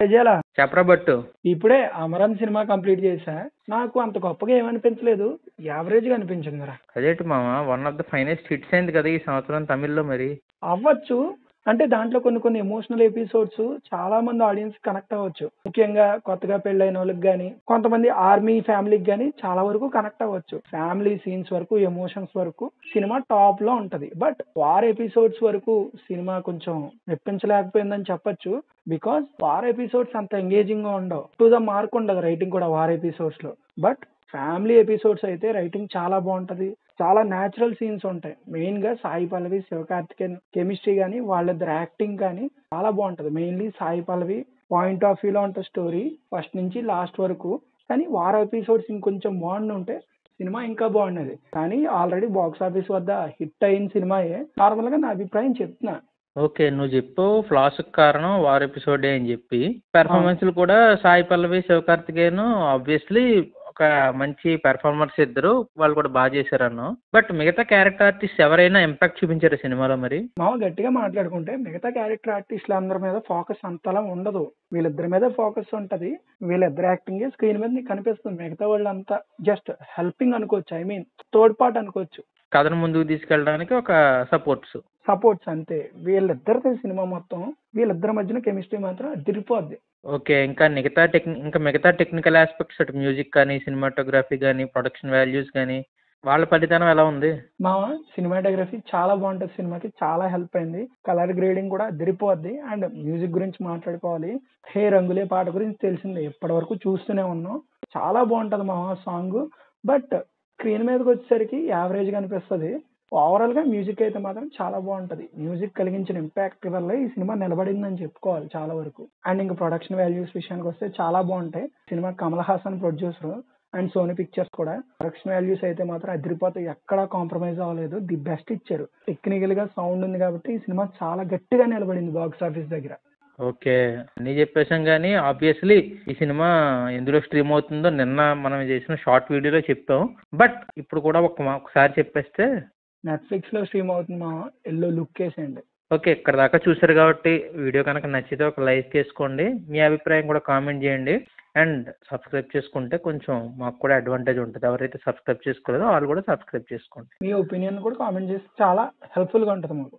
చేయాలా చెప్పరా బట్టు. ఇప్పుడే అమరన్ సినిమా కంప్లీట్ చేశా. నాకు అంత గొప్పగా ఏమనిపించలేదు, యావరేజ్గా అనిపించింది రా. అదేంటి మామ, one of the finest hits అయింది కదా ఈ సంవత్సరం తమిళ్లో. మరి అవ్వచ్చు, అంటే దాంట్లో కొన్ని కొన్ని ఎమోషనల్ ఎపిసోడ్స్ చాలా మంది ఆడియన్స్ కనెక్ట్ అవ్వచ్చు. ముఖ్యంగా కొత్తగా పెళ్ళైన వాళ్ళకి కానీ, కొంతమంది ఆర్మీ ఫ్యామిలీకి కానీ చాలా వరకు కనెక్ట్ అవ్వచ్చు. ఫ్యామిలీ సీన్స్ వరకు, ఎమోషన్స్ వరకు సినిమా టాప్ లో ఉంటది. బట్ వార్ ఎపిసోడ్స్ వరకు సినిమా కొంచెం మెప్పించలేకపోయిందని చెప్పొచ్చు. బికాస్ వార్ ఎపిసోడ్స్ అంత ఎంగేజింగ్ గా ఉండవు, టు ద మార్క్ ఉండదు రైటింగ్ కూడా వార్ ఎపిసోడ్స్ లో. బట్ ఫ్యామిలీ ఎపిసోడ్స్ అయితే రైటింగ్ చాలా బాగుంటది, చాలా న్యాచురల్ సీన్స్ ఉంటాయి. మెయిన్ గా సాయి పల్లవి శివకార్తికేయన్ కెమిస్ట్రీ కానీ, వాళ్ళిద్దరు యాక్టింగ్ కానీ చాలా బాగుంటది. Mainly Sai Pallavi point of view లో ఉంటుంది స్టోరీ ఫస్ట్ నుంచి లాస్ట్ వరకు. కానీ వార్ ఎపిసోడ్స్ ఇంకొంచెం బాగుండుంటే సినిమా ఇంకా బాగున్నది. కానీ ఆల్రెడీ బాక్స్ ఆఫీస్ వద్ద హిట్ అయిన సినిమాయే. నార్మల్ గా నా అభిప్రాయం చెప్తున్నా. ఓకే, నువ్వు చెప్పు ఫ్లాస్ కారణం వార్ ఎపిసోడే అని చెప్పి. పెర్ఫార్మెన్స్లు కూడా సాయి పల్లవి శివకార్తికేయన్ ఆబ్వియస్లీ ఒక మంచి పెర్ఫార్మర్స్ ఇద్దరు, వాళ్ళు కూడా బాగా చేశారన్నావు. బట్ మిగతా క్యారెక్టర్ ఆర్టిస్ట్ ఎవరైనా ఇంపాక్ట్ చూపించారు సినిమాలో మరి? మామ గట్టిగా మాట్లాడుకుంటే మిగతా క్యారెక్టర్ ఆర్టిస్టుల అందరి మీద ఫోకస్ అంతలా ఉండదు, వీళ్ళిద్దరి మీద ఫోకస్ ఉంటది. వీళ్ళిద్దరు యాక్టింగ్ స్క్రీన్ మీద నీకు కనిపిస్తుంది. మిగతా వాళ్ళంతా జస్ట్ హెల్పింగ్ అనుకోవచ్చు, ఐ మీన్ తోడ్పాటు అనుకోవచ్చు. కథను ముందుకు తీసుకెళ్ళడానికి ఒక సపోర్ట్స్ అంతే. వీళ్ళిద్దరితో సినిమా మొత్తం, వీళ్ళిద్దరి మధ్యన కెమిస్ట్రీ మాత్రం అదిరిపోద్ది. ఓకే, ఇంకా మిగతా టెక్నికల్ ఆస్పెక్ట్స్, అటు మ్యూజిక్ కానీ, సినిమాటోగ్రఫీ కానీ, ప్రొడక్షన్ వాల్యూస్ కానీ, వాళ్ళ పనితనం ఎలా ఉంది? మా సినిమాటోగ్రఫీ చాలా బాగుంటుంది, సినిమాకి చాలా హెల్ప్ అయింది. కలర్ గ్రేడింగ్ కూడా అదిరిపోద్ది. అండ్ మ్యూజిక్ గురించి మాట్లాడుకోవాలి, హే రంగులే పాట గురించి తెలిసిందే, ఇప్పటి వరకు చూస్తూనే ఉన్నాం. చాలా బాగుంటది మా సాంగ్. బట్ స్క్రీన్ మీదకి వచ్చేసరికి యావరేజ్ గా అనిపిస్తుంది. ఓవరాల్ గా మ్యూజిక్ అయితే మాత్రం చాలా బాగుంటది. మ్యూజిక్ కలిగించిన ఇంపాక్ట్ వల్ల ఈ సినిమా నిలబడిందని చెప్పుకోవాలి చాలా వరకు. అండ్ ఇంకా ప్రొడక్షన్ వాల్యూస్ విషయానికి వస్తే చాలా బాగుంటాయి. Cinema Kamal Haasan producer and Sony Pictures కూడా. ప్రొడక్షన్ వాల్యూస్ అయితే మాత్రం అదిరిపోతాయి, ఎక్కడా కాంప్రమైజ్ అవ్వలేదు, ది బెస్ట్ ఇచ్చారు. టెక్నికల్ గా సౌండ్ ఉంది కాబట్టి ఈ సినిమా చాలా గట్టిగా నిలబడింది బాక్స్ ఆఫీస్ దగ్గర. ఓకే, అన్నీ చెప్పేసాం కానీ ఆబ్వియస్లీ ఈ సినిమా ఎందులో స్ట్రీమ్ అవుతుందో నిన్న మనం చేసిన షార్ట్ వీడియోలో చెప్పాం. బట్ ఇప్పుడు కూడా ఒకసారి చెప్పేస్తే. నెట్ఫ్లిక్స్ లో స్ట్రీమ్ అవుతుంది మా, ఎల్లో లుక్ వేసేయండి. ఓకే, ఇక్కడ దాకా చూసారు కాబట్టి వీడియో కనుక నచ్చితే ఒక లైక్ చేసుకోండి, మీ అభిప్రాయం కూడా కామెంట్ చేయండి. అండ్ సబ్స్క్రైబ్ చేసుకుంటే కొంచెం మాకు కూడా అడ్వాంటేజ్ ఉంటుంది. ఎవరైతే సబ్స్క్రైబ్ చేసుకోలేదో వాళ్ళు కూడా సబ్స్క్రైబ్ చేసుకోండి. మీ ఒపీనియన్ కూడా కామెంట్ చేస్తే చాలా హెల్ప్ఫుల్గా ఉంటుంది మాకు.